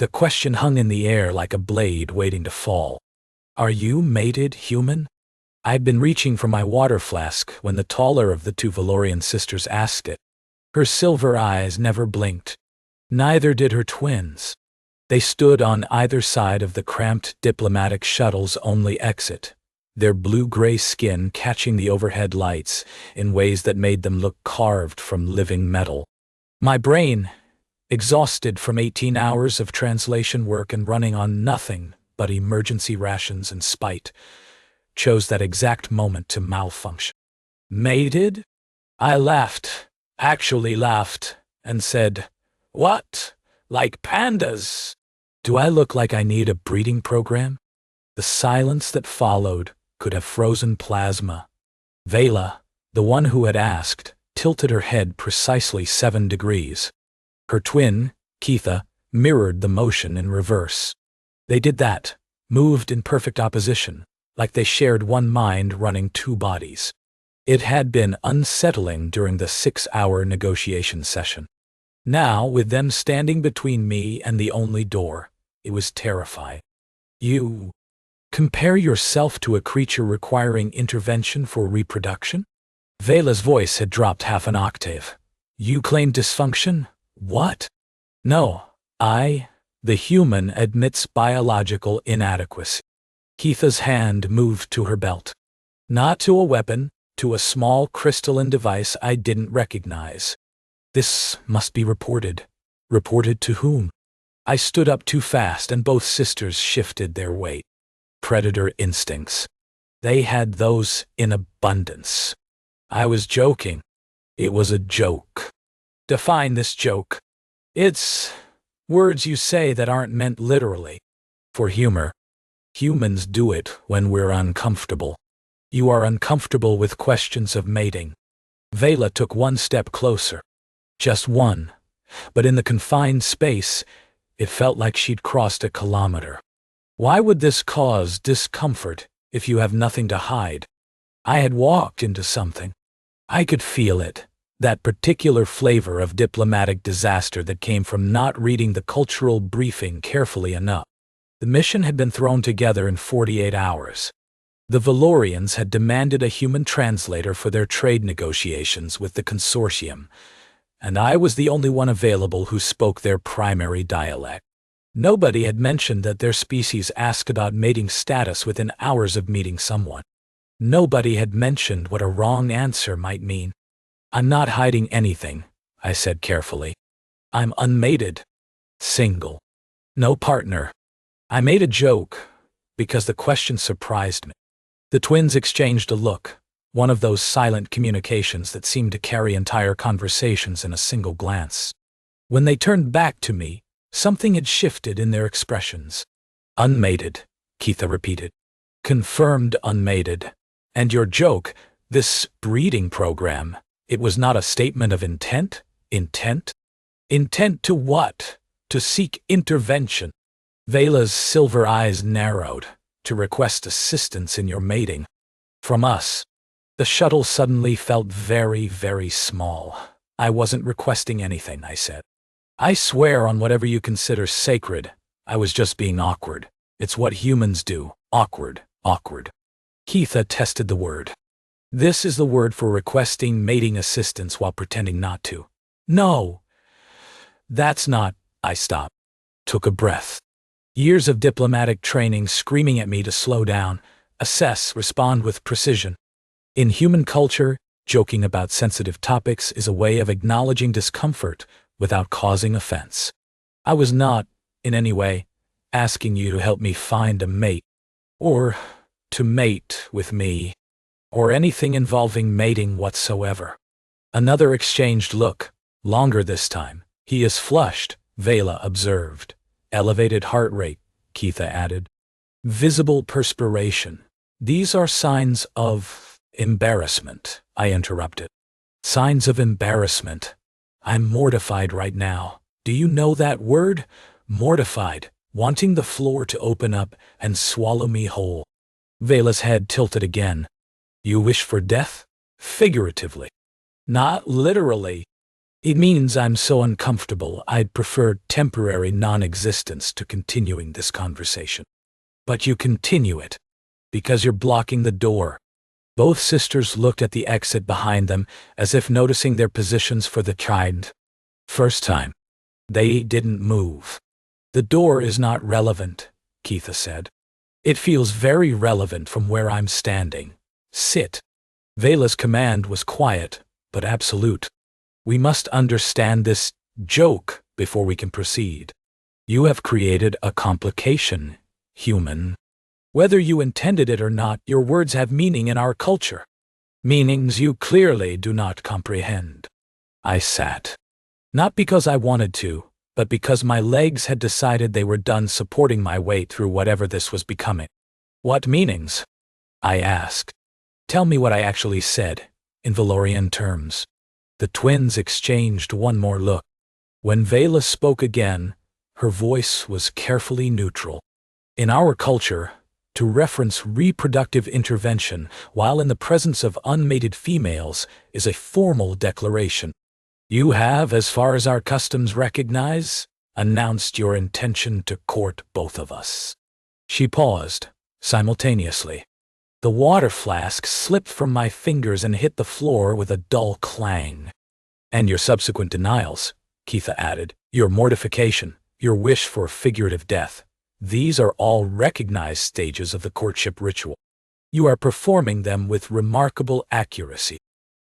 The question hung in the air like a blade waiting to fall. Are you mated, human? I'd been reaching for my water flask when the taller of the two Velorian sisters asked it. Her silver eyes never blinked. Neither did her twins. They stood on either side of the cramped diplomatic shuttle's only exit, their blue-gray skin catching the overhead lights in ways that made them look carved from living metal. My brain, exhausted from 18 hours of translation work and running on nothing but emergency rations and spite, chose that exact moment to malfunction. Mated? I laughed, actually laughed, and said, "What? Like pandas? Do I look like I need a breeding program?" The silence that followed could have frozen plasma. Veyla, the one who had asked, tilted her head precisely 7 degrees. Her twin, Keytha, mirrored the motion in reverse. They did that, moved in perfect opposition, like they shared one mind running 2 bodies. It had been unsettling during the 6-hour negotiation session. Now, with them standing between me and the only door, it was terrifying. You compare yourself to a creature requiring intervention for reproduction? Veyla's voice had dropped half an octave. You claim dysfunction? What? No, the human, admits biological inadequacy. Keytha's hand moved to her belt. Not to a weapon, to a small crystalline device I didn't recognize. This must be reported. Reported to whom? I stood up too fast and both sisters shifted their weight. Predator instincts. They had those in abundance. I was joking. It was a joke. Define this joke. It's words you say that aren't meant literally. For humor. Humans do it when we're uncomfortable. You are uncomfortable with questions of mating. Veyla took 1 step closer. Just one. But in the confined space, it felt like she'd crossed a kilometer. Why would this cause discomfort if you have nothing to hide? I had walked into something. I could feel it, that particular flavor of diplomatic disaster that came from not reading the cultural briefing carefully enough. The mission had been thrown together in 48 hours. The Valorians had demanded a human translator for their trade negotiations with the consortium, and I was the only one available who spoke their primary dialect. Nobody had mentioned that their species asked about mating status within hours of meeting someone. Nobody had mentioned what a wrong answer might mean. I'm not hiding anything, I said carefully. I'm unmated. Single. No partner. I made a joke, because the question surprised me. The twins exchanged a look, one of those silent communications that seemed to carry entire conversations in a single glance. When they turned back to me, something had shifted in their expressions. Unmated, Keytha repeated. Confirmed unmated. And your joke, this breeding program, it was not a statement of intent? Intent? Intent to what? To seek intervention. Veyla's silver eyes narrowed. To request assistance in your mating. From us. The shuttle suddenly felt very, very small. I wasn't requesting anything, I said. I swear on whatever you consider sacred, I was just being awkward. It's what humans do. Awkward. Awkward. Keytha tested the word. This is the word for requesting mating assistance while pretending not to. No. That's not. I stopped. Took a breath. Years of diplomatic training screaming at me to slow down, assess, respond with precision. In human culture, joking about sensitive topics is a way of acknowledging discomfort without causing offense. I was not, in any way, asking you to help me find a mate, or to mate with me, or anything involving mating whatsoever. Another exchanged look, longer this time. He is flushed, Veyla observed. Elevated heart rate, Keytha added. Visible perspiration. These are signs of embarrassment, I interrupted. Signs of embarrassment. I'm mortified right now. Do you know that word? Mortified, wanting the floor to open up and swallow me whole. Veyla's head tilted again. You wish for death? Figuratively. Not literally. It means I'm so uncomfortable I'd prefer temporary non-existence to continuing this conversation. But you continue it, because you're blocking the door. Both sisters looked at the exit behind them, as if noticing their positions for the first time. They didn't move. The door is not relevant, Keytha said. It feels very relevant from where I'm standing. Sit. Veyla's command was quiet, but absolute. We must understand this joke before we can proceed. You have created a complication, human. Whether you intended it or not, your words have meaning in our culture. Meanings you clearly do not comprehend. I sat. Not because I wanted to, but because my legs had decided they were done supporting my weight through whatever this was becoming. What meanings? I asked. Tell me what I actually said, in Velorian terms. The twins exchanged one more look. When Veyla spoke again, her voice was carefully neutral. In our culture, to reference reproductive intervention while in the presence of unmated females is a formal declaration. You have, as far as our customs recognize, announced your intention to court both of us. She paused, simultaneously. The water flask slipped from my fingers and hit the floor with a dull clang. And your subsequent denials, Keytha added, your mortification, your wish for figurative death. These are all recognized stages of the courtship ritual. You are performing them with remarkable accuracy.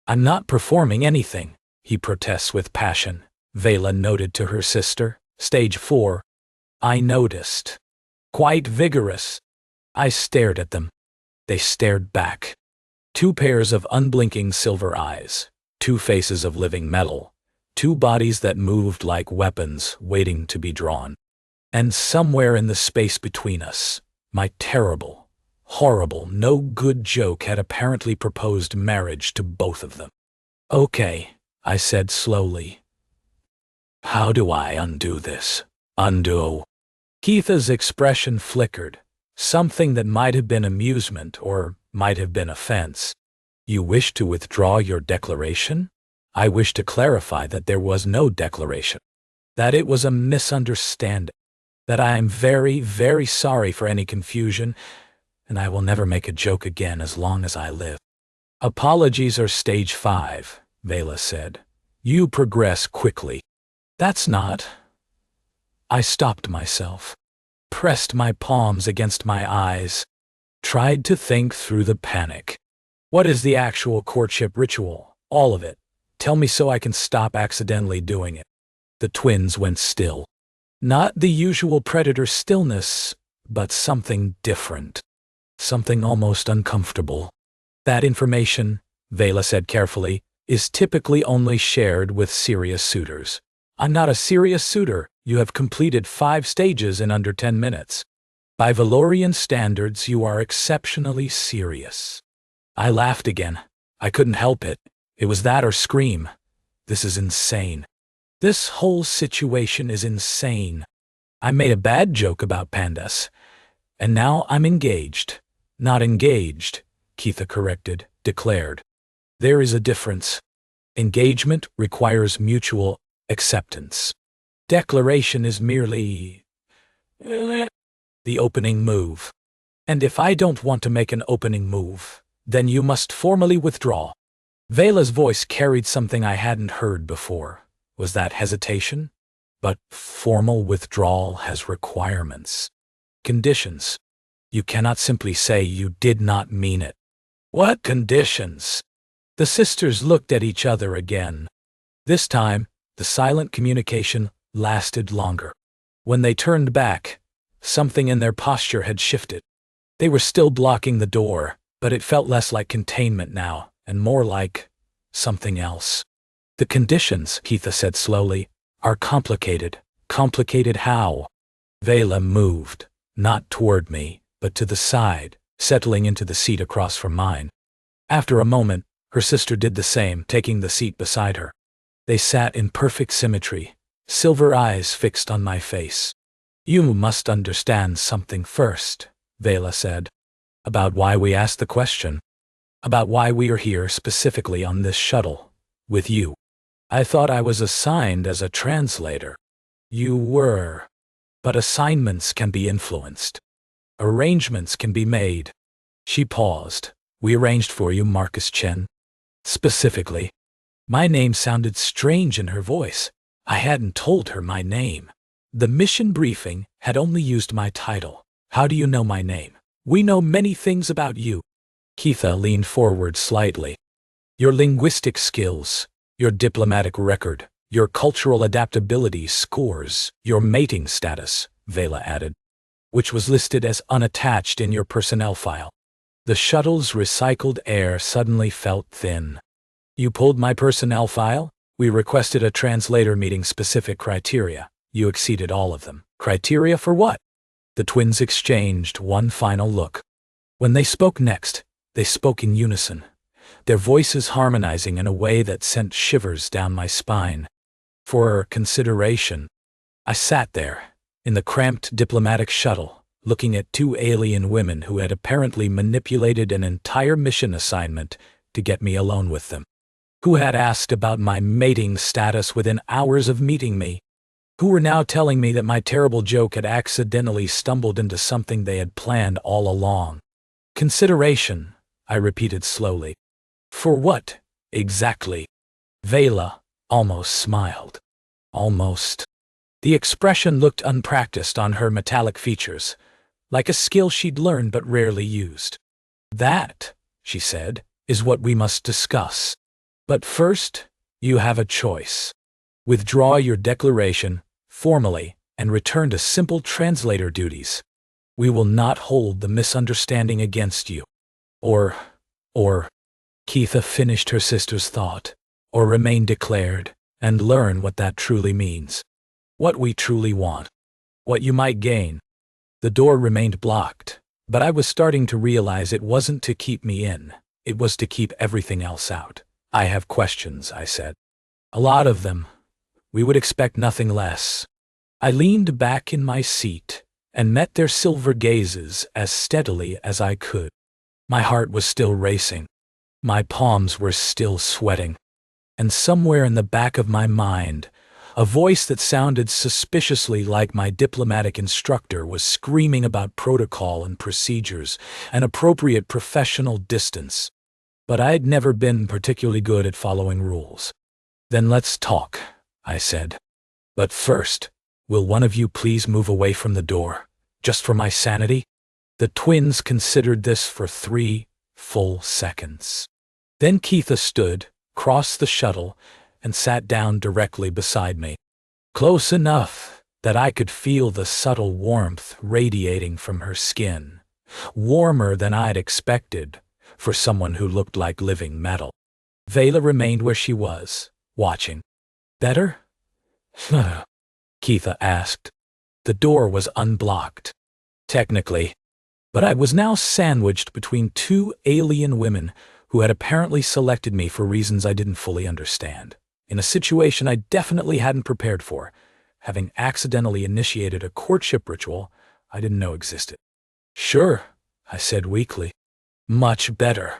I'm not performing anything, he protests with passion. Veyla noted to her sister. Stage 4. I noticed. Quite vigorous. I stared at them. They stared back. Two pairs of unblinking silver eyes. Two faces of living metal. Two bodies that moved like weapons waiting to be drawn. And somewhere in the space between us, my terrible, horrible, no good joke had apparently proposed marriage to both of them. Okay, I said slowly. How do I undo this? Undo? Keytha's expression flickered, something that might have been amusement or might have been offense. You wish to withdraw your declaration? I wish to clarify that there was no declaration, that it was a misunderstanding, that I am very, very sorry for any confusion, and I will never make a joke again as long as I live. Apologies are stage 5, Veyla said. You progress quickly. That's not. I stopped myself, pressed my palms against my eyes, tried to think through the panic. What is the actual courtship ritual? All of it. Tell me so I can stop accidentally doing it. The twins went still. Not the usual predator stillness, but something different. Something almost uncomfortable. That information, Veyla said carefully, is typically only shared with serious suitors. I'm not a serious suitor. You have completed 5 stages in under 10 minutes. By Valorian standards, you are exceptionally serious. I laughed again. I couldn't help it. It was that or scream. This is insane. This whole situation is insane. I made a bad joke about pandas, and now I'm engaged. Not engaged, Keytha corrected, declared. There is a difference. Engagement requires mutual acceptance. Declaration is merely the opening move. And if I don't want to make an opening move, then you must formally withdraw. Veyla's voice carried something I hadn't heard before. Was that hesitation? But formal withdrawal has requirements. Conditions. You cannot simply say you did not mean it. What conditions? The sisters looked at each other again. This time, the silent communication lasted longer. When they turned back, something in their posture had shifted. They were still blocking the door, but it felt less like containment now, and more like something else. The conditions, Keytha said slowly, are complicated. Complicated how? Veyla moved, not toward me, but to the side, settling into the seat across from mine. After a moment, her sister did the same, taking the seat beside her. They sat in perfect symmetry, silver eyes fixed on my face. You must understand something first, Veyla said, about why we asked the question, about why we are here specifically on this shuttle, with you. I thought I was assigned as a translator. You were. But assignments can be influenced. Arrangements can be made. She paused. We arranged for you, Marcus Chen. Specifically. My name sounded strange in her voice. I hadn't told her my name. The mission briefing had only used my title. How do you know my name? We know many things about you. Keytha leaned forward slightly. Your linguistic skills, your diplomatic record, your cultural adaptability scores, your mating status, Veyla added, which was listed as unattached in your personnel file. The shuttle's recycled air suddenly felt thin. You pulled my personnel file? We requested a translator meeting specific criteria. You exceeded all of them. Criteria for what? The twins exchanged one final look. When they spoke next, they spoke in unison, their voices harmonizing in a way that sent shivers down my spine. For consideration, I sat there, in the cramped diplomatic shuttle, looking at two alien women who had apparently manipulated an entire mission assignment to get me alone with them. Who had asked about my mating status within hours of meeting me. Who were now telling me that my terrible joke had accidentally stumbled into something they had planned all along. Consideration, I repeated slowly. For what, exactly? Veyla almost smiled. Almost. The expression looked unpracticed on her metallic features, like a skill she'd learned but rarely used. That, she said, is what we must discuss. But first, you have a choice. Withdraw your declaration, formally, and return to simple translator duties. We will not hold the misunderstanding against you. Or, Keytha finished her sister's thought, or remain declared, and learn what that truly means. What we truly want. What you might gain. The door remained blocked, but I was starting to realize it wasn't to keep me in, it was to keep everything else out. I have questions, I said. A lot of them. We would expect nothing less. I leaned back in my seat and met their silver gazes as steadily as I could. My heart was still racing. My palms were still sweating. And somewhere in the back of my mind, a voice that sounded suspiciously like my diplomatic instructor was screaming about protocol and procedures and appropriate professional distance. But I'd never been particularly good at following rules. Then let's talk, I said. But first, will one of you please move away from the door, just for my sanity? The twins considered this for 3 full seconds. Then Keytha stood, crossed the shuttle, and sat down directly beside me. Close enough that I could feel the subtle warmth radiating from her skin, warmer than I'd expected for someone who looked like living metal. Veyla remained where she was, watching. Better? Keytha asked. The door was unblocked. Technically. But I was now sandwiched between 2 alien women who had apparently selected me for reasons I didn't fully understand, in a situation I definitely hadn't prepared for, having accidentally initiated a courtship ritual I didn't know existed. Sure, I said weakly. Much better.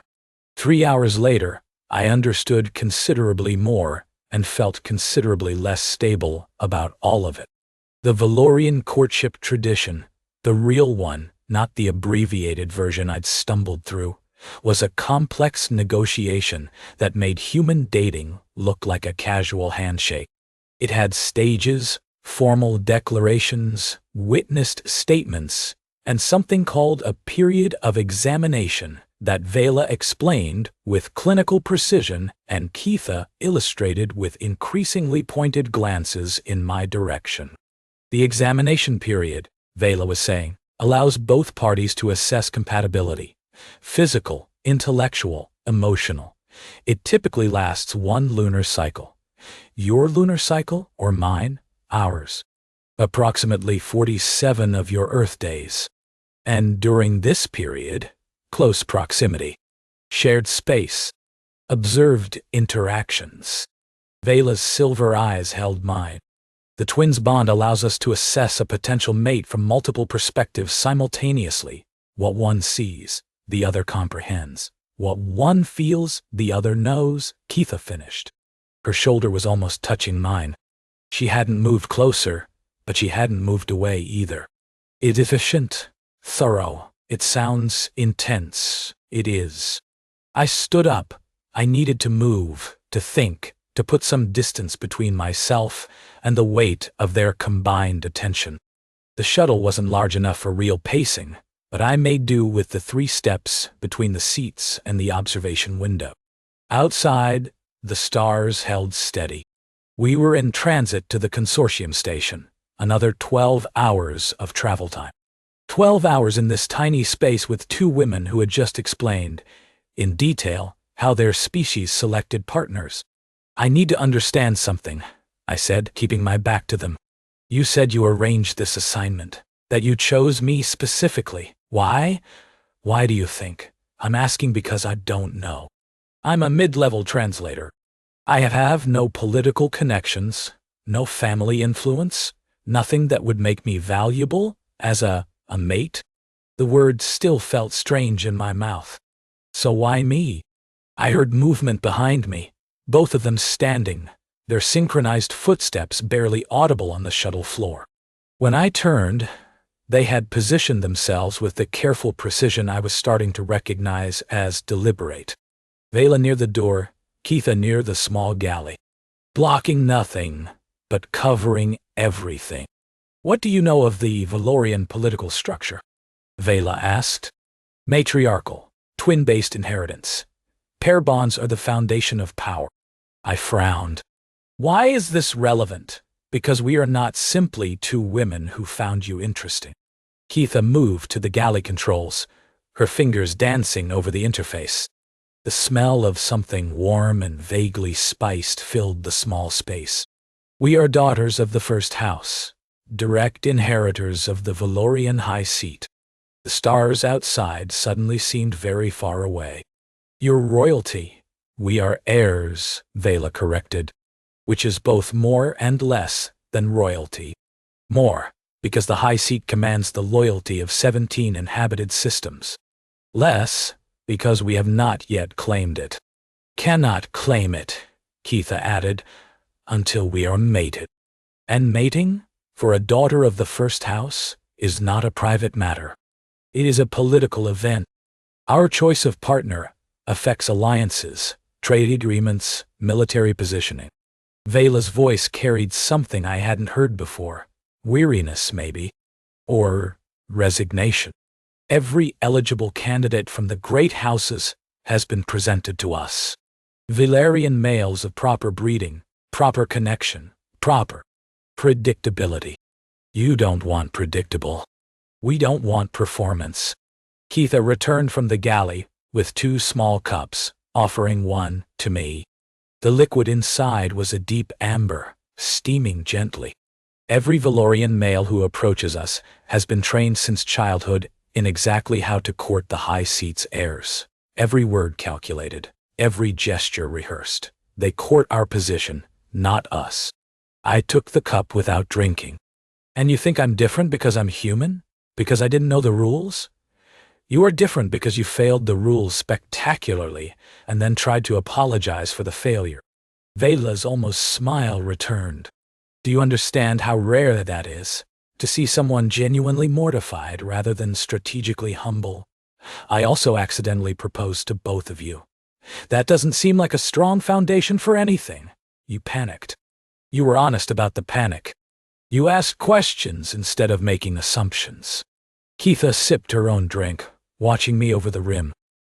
3 hours later, I understood considerably more and felt considerably less stable about all of it. The Velorian courtship tradition, the real one, not the abbreviated version I'd stumbled through, was a complex negotiation that made human dating look like a casual handshake. It had stages, formal declarations, witnessed statements, and something called a period of examination that Veyla explained with clinical precision and Keytha illustrated with increasingly pointed glances in my direction. The examination period, Veyla was saying, allows both parties to assess compatibility. Physical, intellectual, emotional. It typically lasts 1 lunar cycle. Your lunar cycle or mine? Ours. Approximately 47 of your Earth days. And during this period, close proximity, shared space, observed interactions. Veyla's silver eyes held mine. The twins' bond allows us to assess a potential mate from multiple perspectives simultaneously. What one sees, the other comprehends. What one feels, the other knows, Keytha finished. Her shoulder was almost touching mine. She hadn't moved closer, but she hadn't moved away either. It is efficient, thorough. It sounds intense. It is. I stood up. I needed to move, to think, to put some distance between myself and the weight of their combined attention. The shuttle wasn't large enough for real pacing, but I made do with the 3 steps between the seats and the observation window. Outside, the stars held steady. We were in transit to the consortium station, another 12 hours of travel time. 12 hours in this tiny space with 2 women who had just explained, in detail, how their species selected partners. I need to understand something, I said, keeping my back to them. You said you arranged this assignment, that you chose me specifically. Why? Why do you think? I'm asking because I don't know. I'm a mid-level translator. I have no political connections, no family influence, nothing that would make me valuable as a mate. The words still felt strange in my mouth. So why me? I heard movement behind me, both of them standing, their synchronized footsteps barely audible on the shuttle floor. When I turned, they had positioned themselves with the careful precision I was starting to recognize as deliberate. Veyla near the door, Keytha near the small galley. Blocking nothing, but covering everything. What do you know of the Velorian political structure? Veyla asked. Matriarchal, twin-based inheritance. Pair bonds are the foundation of power. I frowned. Why is this relevant? Because we are not simply 2 women who found you interesting. Keytha moved to the galley controls, her fingers dancing over the interface. The smell of something warm and vaguely spiced filled the small space. We are daughters of the first house, direct inheritors of the Velorian high seat. The stars outside suddenly seemed very far away. Your royalty. We are heirs, Veyla corrected, which is both more and less than royalty. More, because the high seat commands the loyalty of 17 inhabited systems. Less, because we have not yet claimed it. Cannot claim it, Keytha added, until we are mated. And mating, for a daughter of the first house, is not a private matter. It is a political event. Our choice of partner affects alliances, trade agreements, military positioning. Veyla's voice carried something I hadn't heard before. Weariness, maybe. Or resignation. Every eligible candidate from the great houses has been presented to us. Valerian males of proper breeding, proper connection, proper predictability. You don't want predictable. We don't want performance. Keytha returned from the galley with 2 small cups, offering one to me. The liquid inside was a deep amber, steaming gently. Every Velorian male who approaches us has been trained since childhood in exactly how to court the high seat's heirs. Every word calculated, every gesture rehearsed. They court our position, not us. I took the cup without drinking. And you think I'm different because I'm human? Because I didn't know the rules? You are different because you failed the rules spectacularly and then tried to apologize for the failure. Veyla's almost smile returned. Do you understand how rare that is? To see someone genuinely mortified rather than strategically humble. I also accidentally proposed to both of you. That doesn't seem like a strong foundation for anything. You panicked. You were honest about the panic. You asked questions instead of making assumptions. Keytha sipped her own drink, watching me over the rim.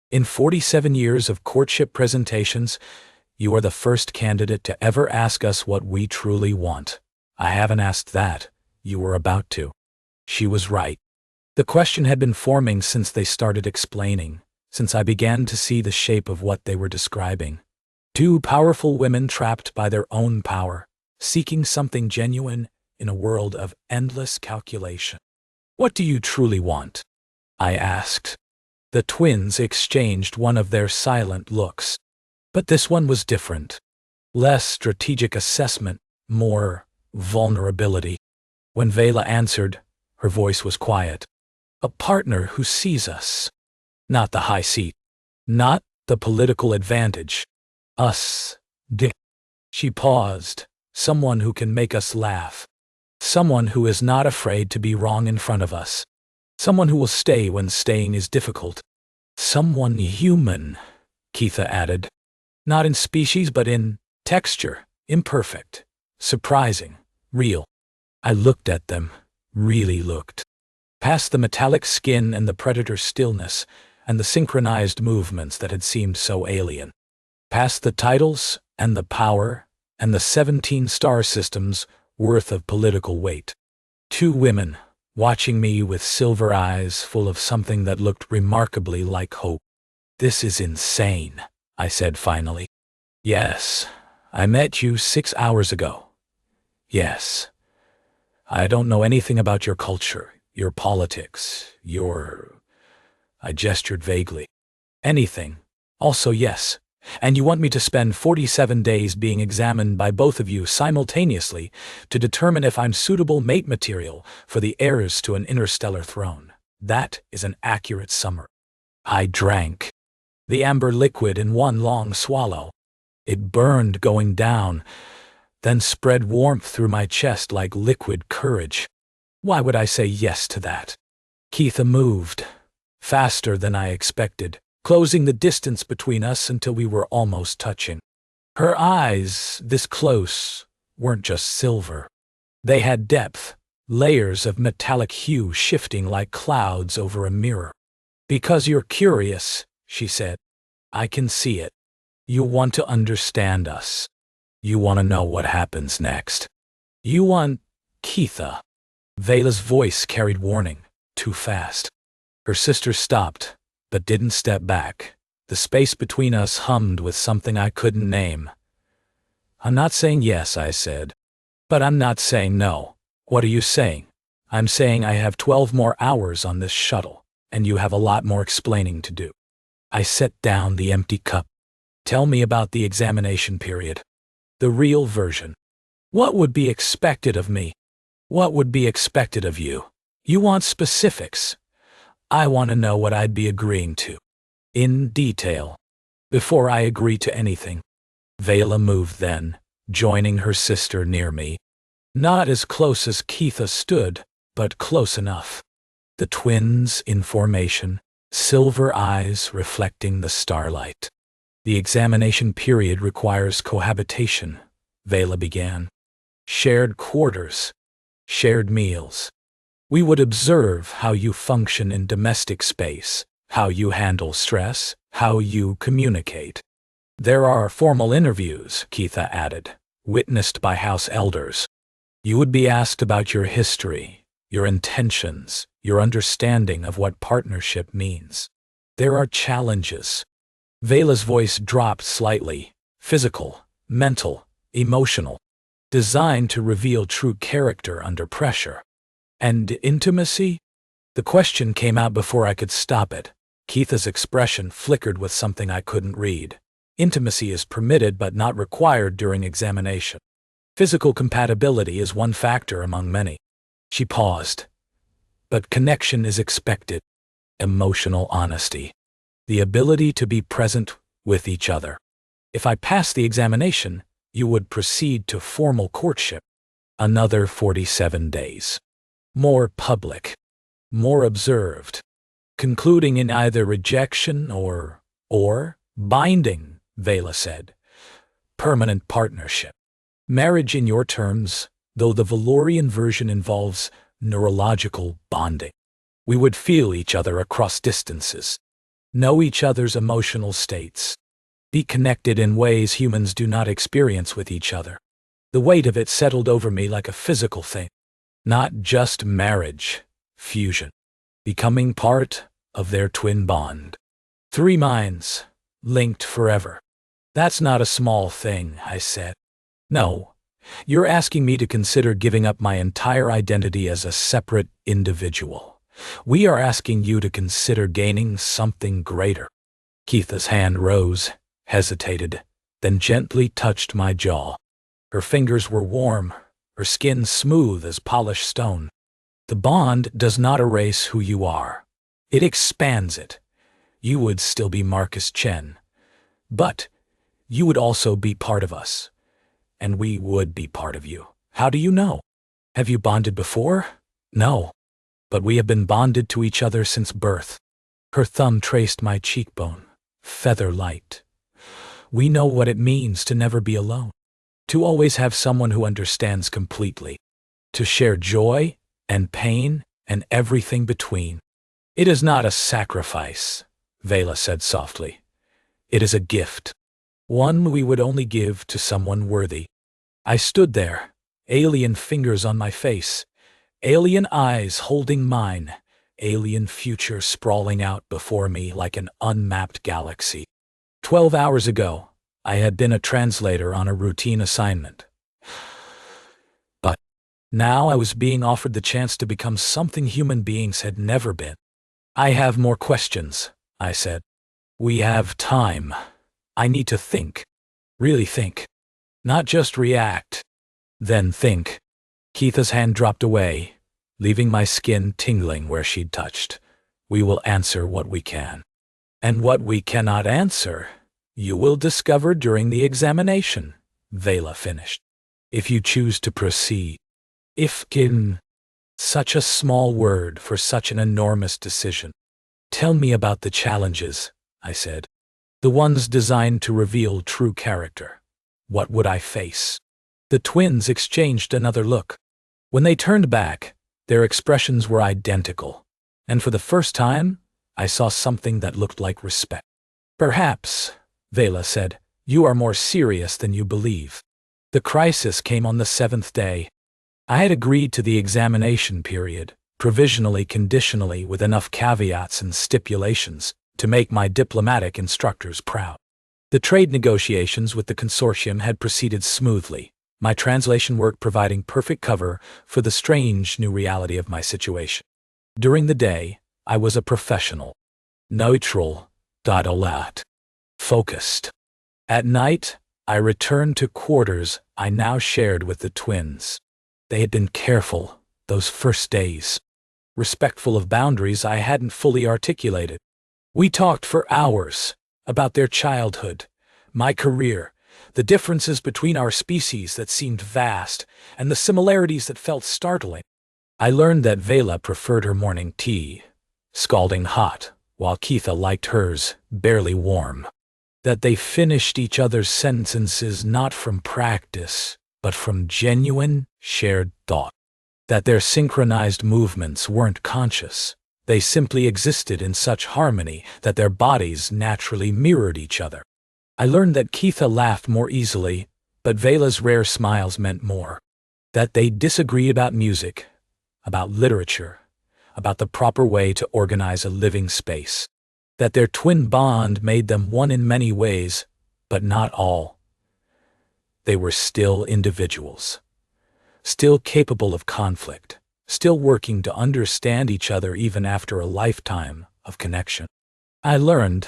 In 47 years of courtship presentations, you are the first candidate to ever ask us what we truly want. I haven't asked that. You were about to. She was right. The question had been forming since they started explaining, since I began to see the shape of what they were describing. 2 powerful women trapped by their own power, seeking something genuine in a world of endless calculation. What do you truly want? I asked. The twins exchanged one of their silent looks. But this one was different. Less strategic assessment, more vulnerability. When Veyla answered, her voice was quiet. A partner who sees us. Not the high seat. Not the political advantage. Us. She paused. Someone who can make us laugh. Someone who is not afraid to be wrong in front of us. Someone who will stay when staying is difficult. Someone human, Keytha added. Not in species but in texture, imperfect, surprising, real. I looked at them, really looked. Past the metallic skin and the predator stillness, and the synchronized movements that had seemed so alien. Past the titles, and the power, and the 17 star systems worth of political weight. 2 women, watching me with silver eyes full of something that looked remarkably like hope. This is insane, I said finally. Yes, I met you 6 hours ago. Yes. I don't know anything about your culture, your politics, I gestured vaguely. Anything. Also yes. And you want me to spend 47 days being examined by both of you simultaneously to determine if I'm suitable mate material for the heirs to an interstellar throne. That is an accurate summary. I drank the amber liquid in one long swallow. It burned going down, then spread warmth through my chest like liquid courage. Why would I say yes to that? Keytha moved, faster than I expected, closing the distance between us until we were almost touching. Her eyes, this close, weren't just silver. They had depth, layers of metallic hue shifting like clouds over a mirror. Because you're curious, she said. I can see it. You want to understand us. You want to know what happens next. You want Keytha. Veyla's voice carried warning, too fast. Her sister stopped, but didn't step back. The space between us hummed with something I couldn't name. I'm not saying yes, I said. But I'm not saying no. What are you saying? I'm saying I have 12 more hours on this shuttle, and you have a lot more explaining to do. I set down the empty cup. Tell me about the examination period. The real version. What would be expected of me? What would be expected of you? You want specifics. I want to know what I'd be agreeing to. In detail. Before I agree to anything. Veyla moved then, joining her sister near me. Not as close as Keytha stood, but close enough. The twins in formation, silver eyes reflecting the starlight. The examination period requires cohabitation, Veyla began. Shared quarters, shared meals. We would observe how you function in domestic space, how you handle stress, how you communicate. There are formal interviews, Keytha added, witnessed by house elders. You would be asked about your history, your intentions, your understanding of what partnership means. There are challenges. Veyla's voice dropped slightly, physical, mental, emotional, designed to reveal true character under pressure. And intimacy? The question came out before I could stop it. Keytha's expression flickered with something I couldn't read. Intimacy is permitted but not required during examination. Physical compatibility is one factor among many. She paused. But connection is expected. Emotional honesty. The ability to be present with each other. If I passed the examination, you would proceed to formal courtship. Another 47 days. More public. More observed. Concluding in either rejection or binding, Veyla said. Permanent partnership. Marriage in your terms, though the Velorian version involves neurological bonding. We would feel each other across distances. Know each other's emotional states. Be connected in ways humans do not experience with each other. The weight of it settled over me like a physical thing. Not just marriage, fusion. Becoming part of their twin bond. 3 minds, linked forever. That's not a small thing, I said. No, you're asking me to consider giving up my entire identity as a separate individual. We are asking you to consider gaining something greater. Keytha's hand rose, hesitated, then gently touched my jaw. Her fingers were warm, her skin smooth as polished stone. The bond does not erase who you are. It expands it. You would still be Marcus Chen. But you would also be part of us. and we would be part of you. How do you know? Have you bonded before? No, but we have been bonded to each other since birth. Her thumb traced my cheekbone, feather light. We know what it means to never be alone, to always have someone who understands completely, to share joy and pain and everything between. It is not a sacrifice, Veyla said softly. It is a gift, one we would only give to someone worthy. I stood there, alien fingers on my face, alien eyes holding mine, alien future sprawling out before me like an unmapped galaxy. 12 hours ago, I had been a translator on a routine assignment. But now I was being offered the chance to become something human beings had never been. I have more questions, I said. We have time. I need to think. Really think. Not just react. Then think. Keytha's hand dropped away, leaving my skin tingling where she'd touched. We will answer what we can. And what we cannot answer, you will discover during the examination, Veyla finished. If you choose to proceed. If kin. Such a small word for such an enormous decision. Tell me about the challenges, I said. The ones designed to reveal true character. What would I face? The twins exchanged another look. When they turned back, their expressions were identical, and for the first time, I saw something that looked like respect. Perhaps, Veyla said, you are more serious than you believe. The crisis came on the 7th day. I had agreed to the examination period, provisionally conditionally with enough caveats and stipulations to make my diplomatic instructors proud. The trade negotiations with the consortium had proceeded smoothly, my translation work providing perfect cover for the strange new reality of my situation. During the day, I was a professional, neutral, alert, focused. At night, I returned to quarters I now shared with the twins. They had been careful those first days, respectful of boundaries I hadn't fully articulated. We talked for hours about their childhood, my career, the differences between our species that seemed vast, and the similarities that felt startling. I learned that Veyla preferred her morning tea, scalding hot, while Keytha liked hers, barely warm. That they finished each other's sentences not from practice, but from genuine, shared thought. That their synchronized movements weren't conscious. They simply existed in such harmony that their bodies naturally mirrored each other. I learned that Keytha laughed more easily, but Veyla's rare smiles meant more. That they disagreed about music, about literature, about the proper way to organize a living space. That their twin bond made them one in many ways, but not all. They were still individuals, still capable of conflict, still working to understand each other even after a lifetime of connection. I learned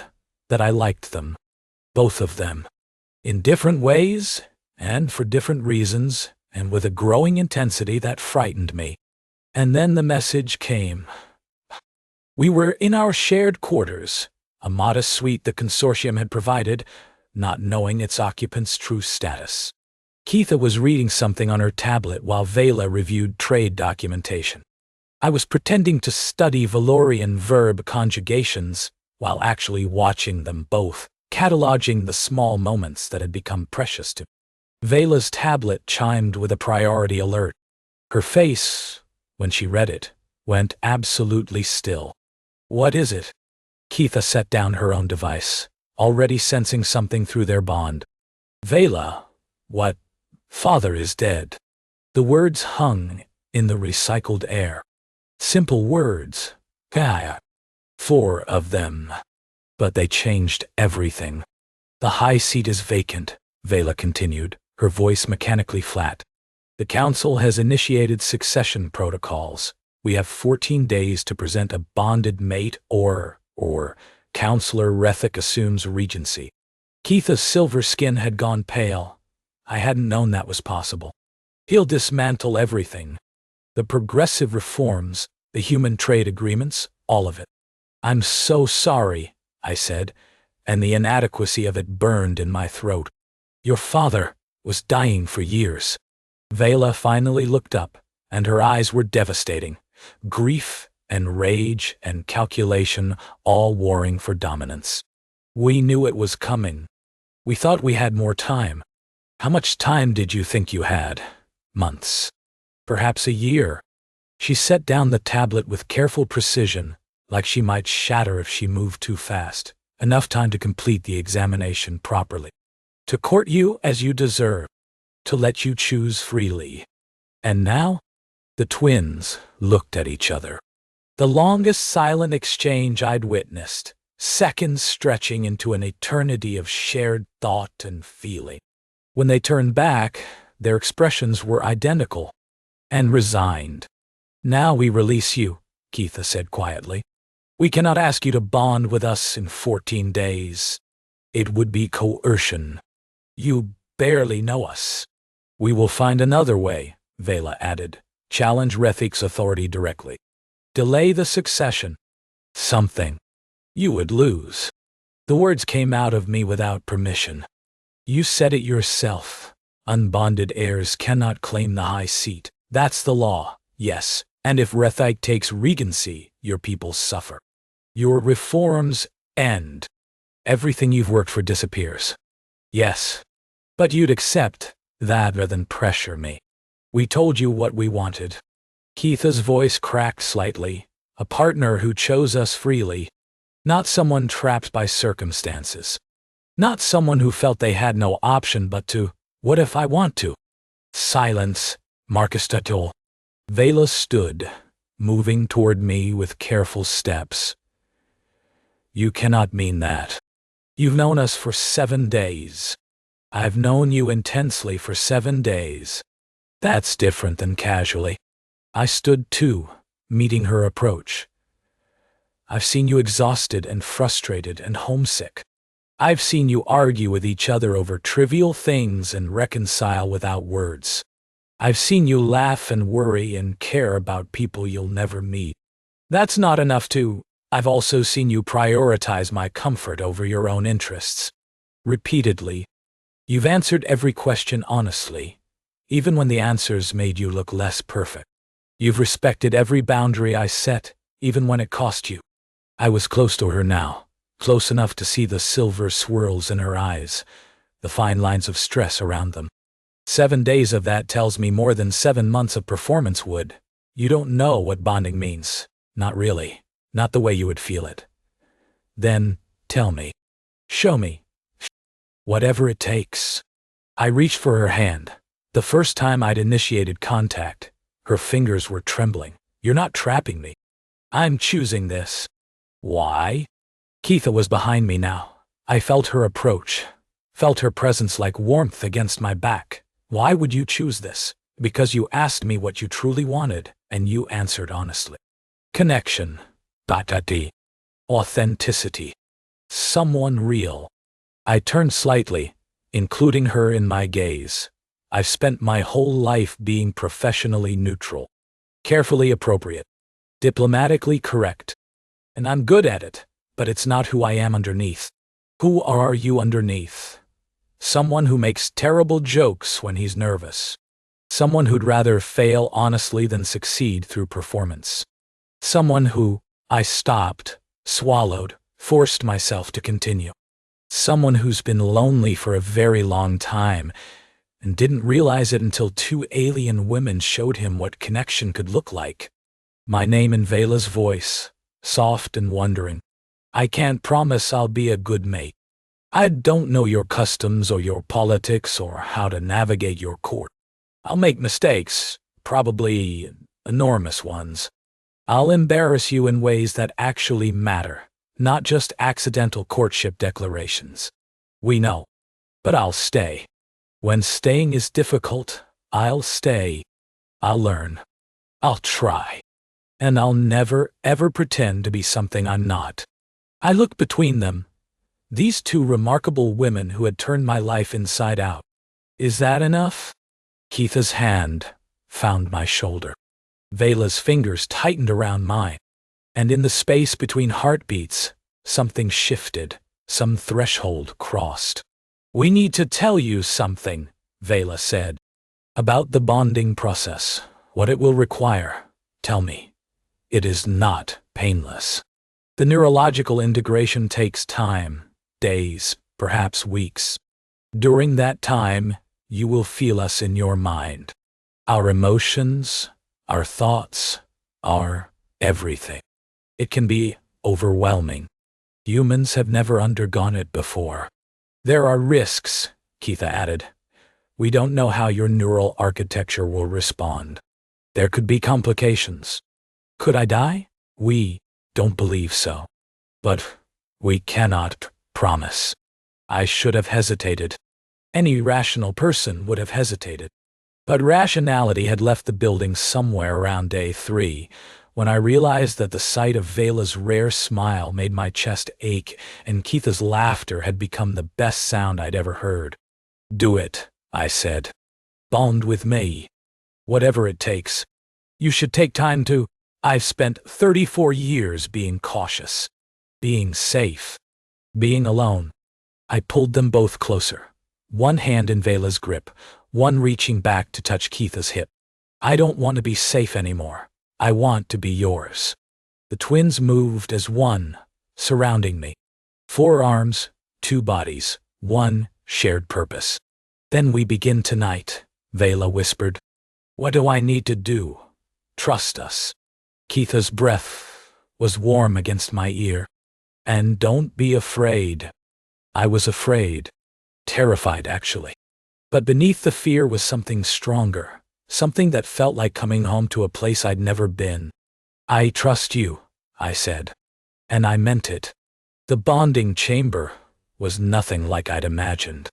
that I liked them, both of them, in different ways and for different reasons and with a growing intensity that frightened me. And then the message came. We were in our shared quarters, a modest suite the consortium had provided, not knowing its occupants' true status. Keytha was reading something on her tablet while Veyla reviewed trade documentation. I was pretending to study Velorian verb conjugations while actually watching them both, cataloging the small moments that had become precious to me. Veyla's tablet chimed with a priority alert. Her face, when she read it, went absolutely still. What is it? Keytha set down her own device, already sensing something through their bond. Veyla, what? Father is dead. The words hung in the recycled air. Simple words. Gaia. 4 of them. But they changed everything. The high seat is vacant, Veyla continued, her voice mechanically flat. The council has initiated succession protocols. We have 14 days to present a bonded mate or Counselor Rethik assumes regency. Keytha's silver skin had gone pale. I hadn't known that was possible. He'll dismantle everything. The progressive reforms, the human trade agreements, all of it. I'm so sorry, I said, and the inadequacy of it burned in my throat. Your father, was dying for years. Veyla finally looked up, and her eyes were devastating. Grief and rage and calculation all warring for dominance. We knew it was coming. We thought we had more time. How much time did you think you had? Months. Perhaps a year. She set down the tablet with careful precision, like she might shatter if she moved too fast. Enough time to complete the examination properly. To court you as you deserve. To let you choose freely. And now? The twins looked at each other. The longest silent exchange I'd witnessed, seconds stretching into an eternity of shared thought and feeling. When they turned back, their expressions were identical and resigned. Now we release you, Keytha said quietly. We cannot ask you to bond with us in 14 days. It would be coercion. You barely know us. We will find another way, Veyla added. Challenge Rethik's authority directly. Delay the succession. Something. You would lose. The words came out of me without permission. You said it yourself. Unbonded heirs cannot claim the high seat. That's the law, yes. And if Rethik takes regency, your people suffer. Your reforms end. Everything you've worked for disappears. Yes. But you'd accept that rather than pressure me. We told you what we wanted. Keytha's voice cracked slightly. A partner who chose us freely. Not someone trapped by circumstances. Not someone who felt they had no option but to, what if I want to? Silence, Marcus Chen. Veyla stood, moving toward me with careful steps. You cannot mean that. You've known us for 7 days. I've known you intensely for 7 days. That's different than casually. I stood too, meeting her approach. I've seen you exhausted and frustrated and homesick. I've seen you argue with each other over trivial things and reconcile without words. I've seen you laugh and worry and care about people you'll never meet. That's not enough to. I've also seen you prioritize my comfort over your own interests. Repeatedly. You've answered every question honestly, even when the answers made you look less perfect. You've respected every boundary I set, even when it cost you. I was close to her now, close enough to see the silver swirls in her eyes, the fine lines of stress around them. 7 days of that tells me more than 7 months of performance would. You don't know what bonding means. Not really. Not the way you would feel it. Then, tell me. Show me. Whatever it takes. I reached for her hand. The first time I'd initiated contact, her fingers were trembling. You're not trapping me. I'm choosing this. Why? Keytha was behind me now. I felt her approach. Felt her presence like warmth against my back. Why would you choose this? Because you asked me what you truly wanted, and you answered honestly. Connection. Batati. Authenticity. Someone real. I turned slightly, including her in my gaze. I've spent my whole life being professionally neutral. Carefully appropriate. Diplomatically correct. And I'm good at it, but it's not who I am underneath. Who are you underneath? Someone who makes terrible jokes when he's nervous. Someone who'd rather fail honestly than succeed through performance. Someone who, I stopped, swallowed, forced myself to continue. Someone who's been lonely for a very long time and didn't realize it until 2 alien women showed him what connection could look like. My name in Veyla's voice, soft and wondering. I can't promise I'll be a good mate. I don't know your customs or your politics or how to navigate your court. I'll make mistakes, probably enormous ones. I'll embarrass you in ways that actually matter, not just accidental courtship declarations. We know. But I'll stay. When staying is difficult, I'll stay. I'll learn. I'll try. And I'll never, ever pretend to be something I'm not. I looked between them. These 2 remarkable women who had turned my life inside out. Is that enough? Keytha's hand found my shoulder. Veyla's fingers tightened around mine. And in the space between heartbeats, something shifted, some threshold crossed. We need to tell you something, Veyla said. About the bonding process, what it will require, tell me. It is not painless. The neurological integration takes time, days, perhaps weeks. During that time, you will feel us in your mind. Our emotions, our thoughts, our everything. It can be overwhelming. Humans have never undergone it before. There are risks, Keytha added. We don't know how your neural architecture will respond. There could be complications. Could I die? We don't believe so. But we cannot promise. I should have hesitated. Any rational person would have hesitated. But rationality had left the building somewhere around day 3, when I realized that the sight of Veyla's rare smile made my chest ache and Keytha's laughter had become the best sound I'd ever heard. Do it, I said. Bond with me. Whatever it takes. You should take time to. I've spent 34 years being cautious, being safe, being alone. I pulled them both closer, one hand in Veyla's grip, one reaching back to touch Keytha's hip. I don't want to be safe anymore. I want to be yours. The twins moved as one, surrounding me. 4 arms, 2 bodies, 1 shared purpose. Then we begin tonight, Veyla whispered. What do I need to do? Trust us. Keytha's breath was warm against my ear. And don't be afraid. I was afraid. Terrified, actually. But beneath the fear was something stronger. Something that felt like coming home to a place I'd never been. I trust you, I said. And I meant it. The bonding chamber was nothing like I'd imagined.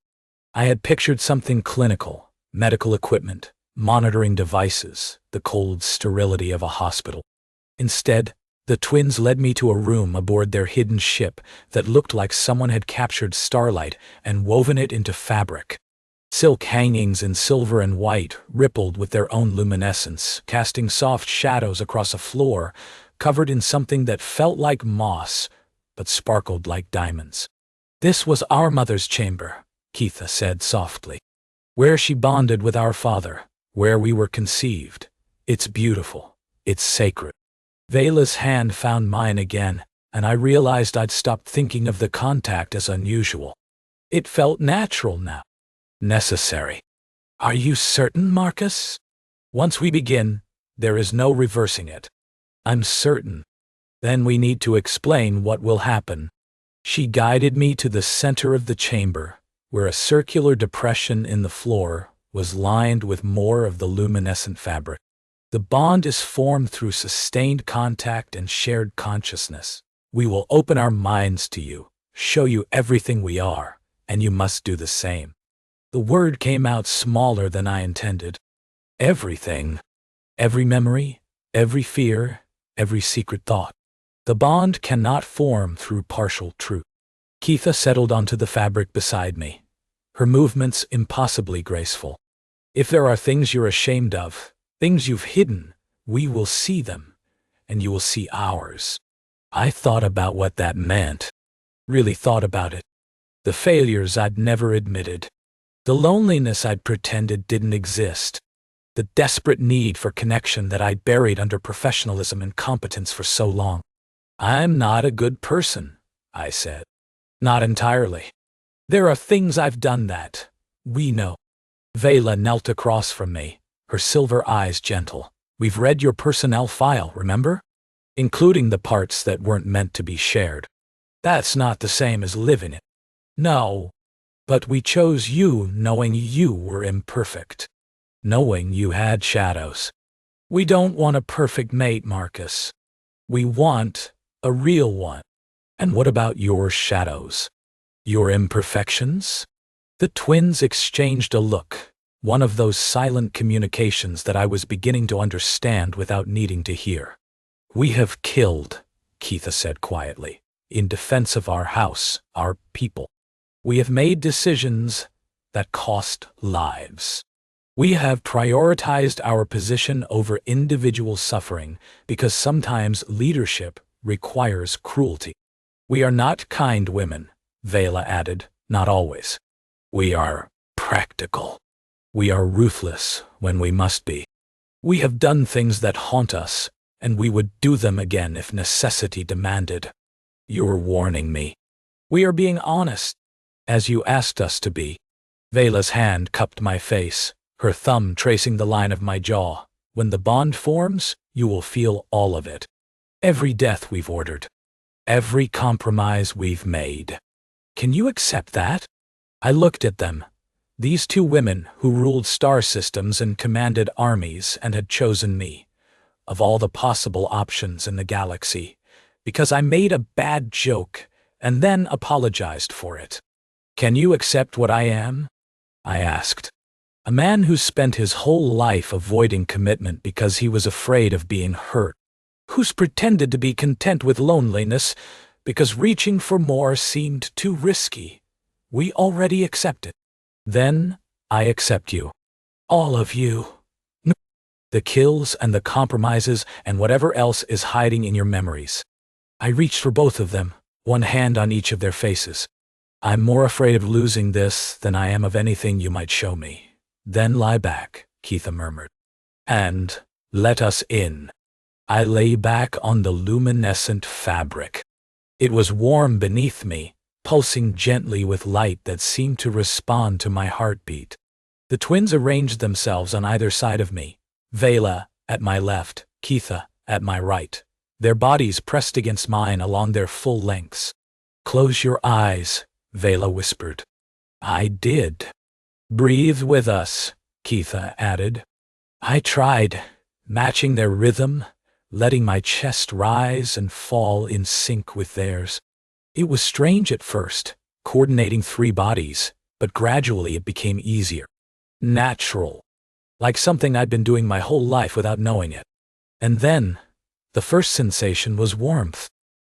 I had pictured something clinical, medical equipment, monitoring devices, the cold sterility of a hospital. Instead, the twins led me to a room aboard their hidden ship that looked like someone had captured starlight and woven it into fabric. Silk hangings in silver and white rippled with their own luminescence, casting soft shadows across a floor covered in something that felt like moss, but sparkled like diamonds. This was our mother's chamber, Keytha said softly. Where she bonded with our father, where we were conceived. It's beautiful. It's sacred. Veyla's hand found mine again, and I realized I'd stopped thinking of the contact as unusual. It felt natural now. Necessary. Are you certain, Marcus? Once we begin, there is no reversing it. I'm certain. Then we need to explain what will happen. She guided me to the center of the chamber, where a circular depression in the floor was lined with more of the luminescent fabric. The bond is formed through sustained contact and shared consciousness. We will open our minds to you, show you everything we are, and you must do the same. The word came out smaller than I intended. Everything. Every memory, every fear, every secret thought. The bond cannot form through partial truth. Keytha settled onto the fabric beside me, her movements impossibly graceful. If there are things you're ashamed of, things you've hidden, we will see them, and you will see ours. I thought about what that meant. Really thought about it. The failures I'd never admitted. The loneliness I'd pretended didn't exist. The desperate need for connection that I'd buried under professionalism and competence for so long. I'm not a good person, I said. Not entirely. There are things I've done that we know. Veyla knelt across from me, her silver eyes gentle. We've read your personnel file, remember? Including the parts that weren't meant to be shared. That's not the same as living it. No. But we chose you knowing you were imperfect. Knowing you had shadows. We don't want a perfect mate, Marcus. We want a real one. And what about your shadows? Your imperfections? The twins exchanged a look, one of those silent communications that I was beginning to understand without needing to hear. We have killed, Keytha said quietly, in defense of our house, our people. We have made decisions that cost lives. We have prioritized our position over individual suffering because sometimes leadership requires cruelty. We are not kind women, Veyla added, not always. We are practical. We are ruthless when we must be. We have done things that haunt us, and we would do them again if necessity demanded. You're warning me. We are being honest, as you asked us to be. Veyla's hand cupped my face, her thumb tracing the line of my jaw. When the bond forms, you will feel all of it. Every death we've ordered. Every compromise we've made. Can you accept that? I looked at them. These two women who ruled star systems and commanded armies and had chosen me, of all the possible options in the galaxy, because I made a bad joke and then apologized for it. Can you accept what I am? I asked. A man who spent his whole life avoiding commitment because he was afraid of being hurt, who's pretended to be content with loneliness because reaching for more seemed too risky. We already accept it. Then I accept you. All of you. The kills and the compromises and whatever else is hiding in your memories. I reached for both of them, one hand on each of their faces. I'm more afraid of losing this than I am of anything you might show me. Then lie back, Keytha murmured. And let us in. I lay back on the luminescent fabric. It was warm beneath me, pulsing gently with light that seemed to respond to my heartbeat. The twins arranged themselves on either side of me, Veyla at my left, Keytha at my right, their bodies pressed against mine along their full lengths. Close your eyes, Veyla whispered. I did. Breathe with us, Keytha added. I tried, matching their rhythm, letting my chest rise and fall in sync with theirs. It was strange at first, coordinating three bodies, but gradually it became easier. Natural. Like something I'd been doing my whole life without knowing it. And then, the first sensation was warmth.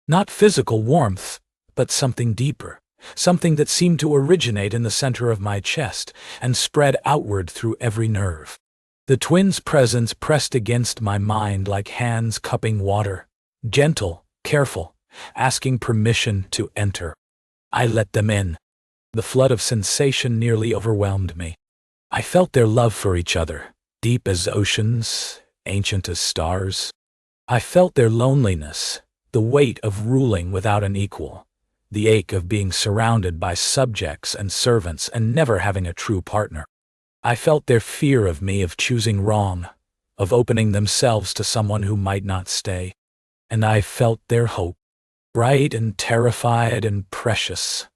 Not physical warmth, but something deeper. Something that seemed to originate in the center of my chest and spread outward through every nerve. The twins' presence pressed against my mind like hands cupping water, gentle, careful, asking permission to enter. I let them in. The flood of sensation nearly overwhelmed me. I felt their love for each other, deep as oceans, ancient as stars. I felt their loneliness, the weight of ruling without an equal. The ache of being surrounded by subjects and servants and never having a true partner. I felt their fear of me, of choosing wrong, of opening themselves to someone who might not stay. And I felt their hope, bright and terrified and precious,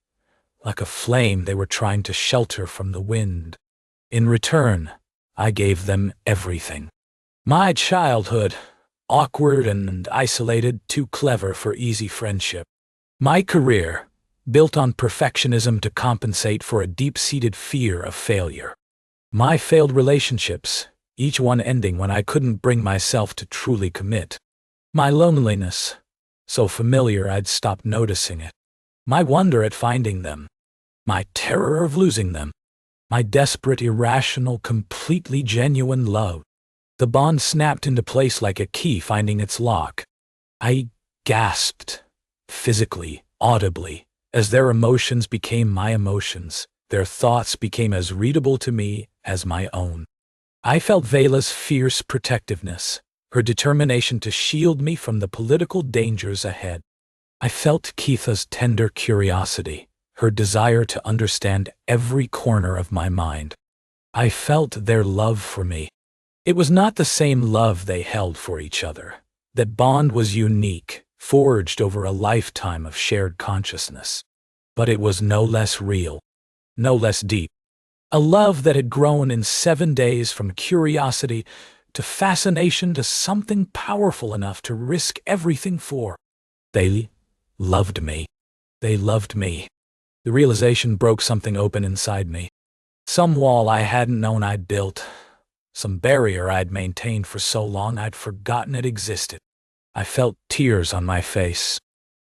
like a flame they were trying to shelter from the wind. In return, I gave them everything. My childhood, awkward and isolated, too clever for easy friendship. My career, built on perfectionism to compensate for a deep-seated fear of failure. My failed relationships, each one ending when I couldn't bring myself to truly commit. My loneliness, so familiar I'd stopped noticing it. My wonder at finding them. My terror of losing them. My desperate, irrational, completely genuine love. The bond snapped into place like a key finding its lock. I gasped. Physically, audibly, as their emotions became my emotions, their thoughts became as readable to me as my own. I felt Veyla's fierce protectiveness, her determination to shield me from the political dangers ahead. I felt Keytha's tender curiosity, her desire to understand every corner of my mind. I felt their love for me. It was not the same love they held for each other. That bond was unique, forged over a lifetime of shared consciousness. But it was no less real, no less deep. A love that had grown in 7 days from curiosity to fascination to something powerful enough to risk everything for. They loved me. They loved me. The realization broke something open inside me. Some wall I hadn't known I'd built. Some barrier I'd maintained for so long I'd forgotten it existed. I felt tears on my face,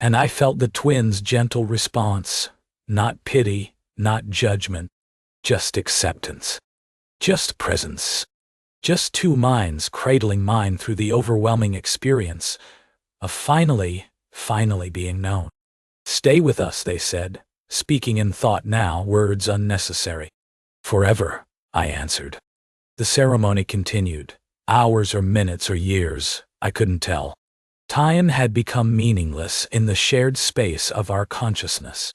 and I felt the twins' gentle response. Not pity, not judgment, just acceptance. Just presence. Just two minds cradling mine through the overwhelming experience of finally being known. Stay with us, they said, speaking in thought now, words unnecessary. Forever, I answered. The ceremony continued. Hours or minutes or years, I couldn't tell. Time had become meaningless in the shared space of our consciousness.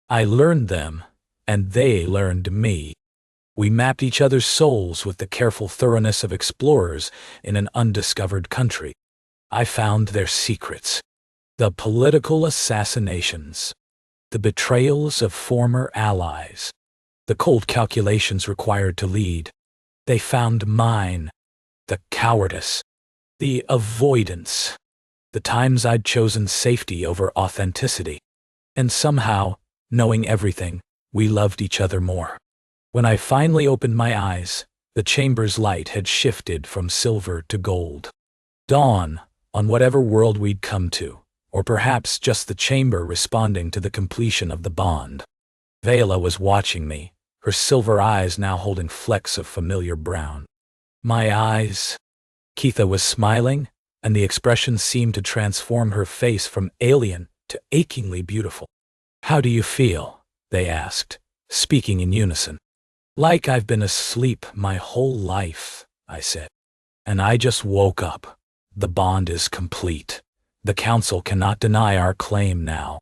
I learned them, and they learned me. We mapped each other's souls with the careful thoroughness of explorers in an undiscovered country. I found their secrets. The political assassinations, the betrayals of former allies, the cold calculations required to lead. They found mine, the cowardice, the avoidance, the times I'd chosen safety over authenticity. And somehow, knowing everything, we loved each other more. When I finally opened my eyes, the chamber's light had shifted from silver to gold. Dawn, on whatever world we'd come to, or perhaps just the chamber responding to the completion of the bond. Veyla was watching me, her silver eyes now holding flecks of familiar brown. My eyes. Keytha was smiling, and the expression seemed to transform her face from alien to achingly beautiful. "How do you feel?" they asked, speaking in unison. "Like I've been asleep my whole life," I said. "And I just woke up. The bond is complete. The council cannot deny our claim now."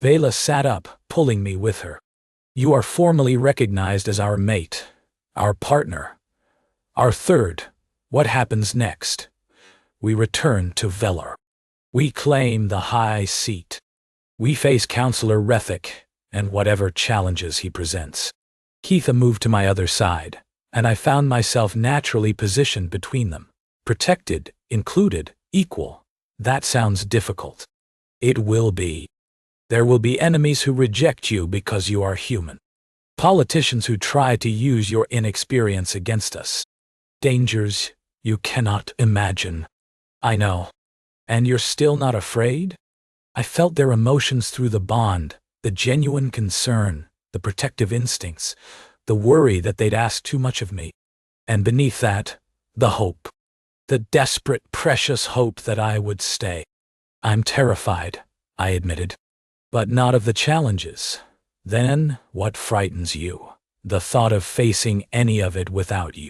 Veyla sat up, pulling me with her. "You are formally recognized as our mate, our partner, our third. What happens next?" "We return to Velor. We claim the high seat. We face Counselor Rethick and whatever challenges he presents." Keytha moved to my other side, and I found myself naturally positioned between them. Protected, included, equal. That sounds difficult. It will be. There will be enemies who reject you because you are human. Politicians who try to use your inexperience against us. Dangers you cannot imagine. I know. And you're still not afraid? I felt their emotions through the bond, the genuine concern, the protective instincts, the worry that they'd ask too much of me. And beneath that, the hope. The desperate, precious hope that I would stay. "I'm terrified," I admitted. "But not of the challenges. Then, what frightens you? The thought of facing any of it without you."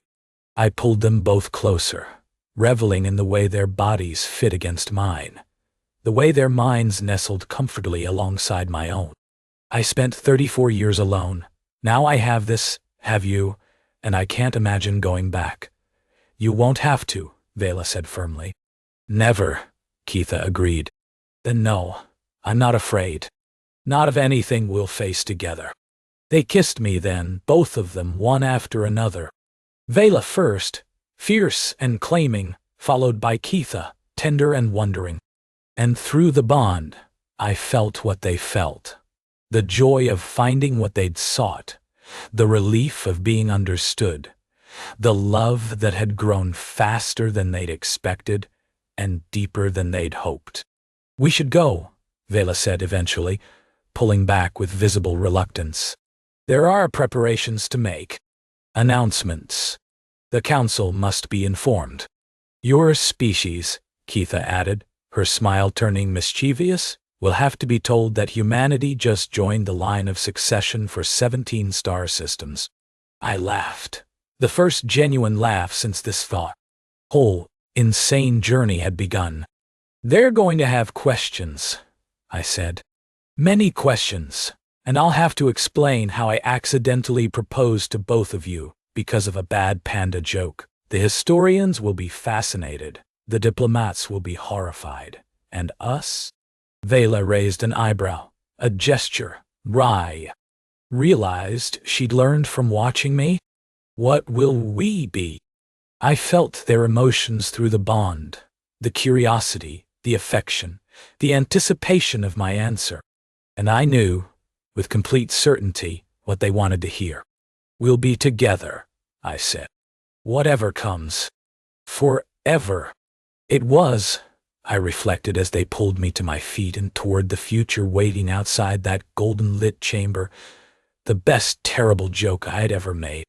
I pulled them both closer, reveling in the way their bodies fit against mine, the way their minds nestled comfortably alongside my own. "I spent 34 years alone. Now I have this, have you, and I can't imagine going back." "You won't have to," Veyla said firmly. "Never," Keytha agreed. "Then no, I'm not afraid. Not of anything we'll face together." They kissed me then, both of them, one after another. Veyla first, fierce and claiming, followed by Keytha, tender and wondering. And through the bond, I felt what they felt. The joy of finding what they'd sought, the relief of being understood, the love that had grown faster than they'd expected and deeper than they'd hoped. "We should go," Veyla said eventually, pulling back with visible reluctance. "There are preparations to make. Announcements. The council must be informed." "Your species," Keytha added, her smile turning mischievous, "will have to be told that humanity just joined the line of succession for 17 star systems." I laughed. The first genuine laugh since this whole insane journey had begun. "They're going to have questions," I said. "Many questions, and I'll have to explain how I accidentally proposed to both of you because of a bad panda joke. The historians will be fascinated, the diplomats will be horrified, and us?" Veyla raised an eyebrow, a gesture, wry. Realized she'd learned from watching me? "What will we be?" I felt their emotions through the bond, the curiosity, the affection, the anticipation of my answer. And I knew, with complete certainty, what they wanted to hear. "We'll be together," I said. "Whatever comes. Forever." It was, I reflected as they pulled me to my feet and toward the future waiting outside that golden-lit chamber, the best terrible joke I had ever made.